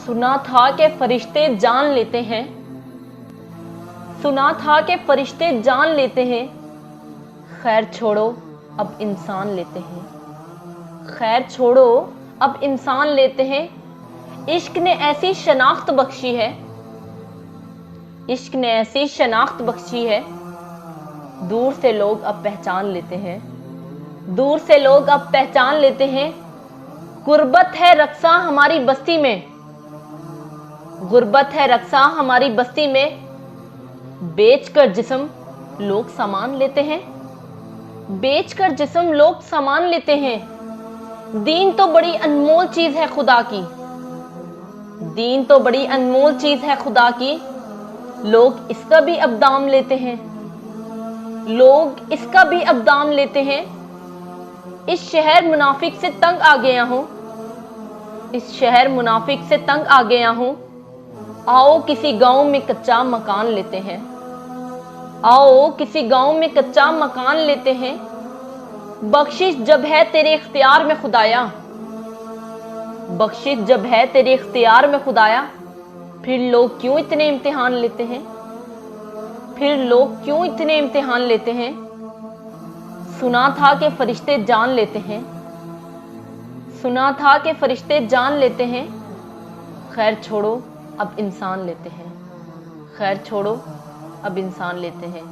सुना था कि फरिश्ते जान लेते हैं, सुना था कि फरिश्ते जान लेते हैं। खैर छोड़ो अब इंसान लेते हैं, खैर छोड़ो अब इंसान लेते हैं। इश्क ने ऐसी शनाख्त बख्शी है, इश्क ने ऐसी शनाख्त बख्शी है। दूर से लोग अब पहचान लेते हैं, दूर से लोग अब पहचान लेते हैं। गुर्बत है रक्सा हमारी बस्ती में, गुर्बत है रक्सा हमारी बस्ती में। बेचकर जिस्म लोग सामान लेते हैं, बेचकर जिस्म लोग सामान लेते हैं। दीन तो बड़ी अनमोल चीज है खुदा की, दीन तो बड़ी अनमोल चीज है खुदा की। लोग इसका भी अब दाम लेते हैं, लोग इसका भी अब दाम लेते हैं। इस शहर मुनाफिक से तंग आ गया हूं, इस शहर मुनाफिक से तंग आ गया हूं। आओ किसी गांव में कच्चा मकान लेते हैं, आओ किसी गांव में कच्चा मकान लेते हैं। बख्शिश जब है तेरे इख्तियार में खुदाया, बख्शिश जब है तेरे इख्तियार में खुदाया। फिर लोग क्यों इतने इम्तिहान लेते हैं, फिर लोग क्यों इतने इम्तिहान लेते हैं। सुना था कि फरिश्ते जान लेते हैं, सुना था कि फरिश्ते जान लेते हैं। खैर छोड़ो अब इंसान लेते हैं, खैर छोड़ो अब इंसान लेते हैं।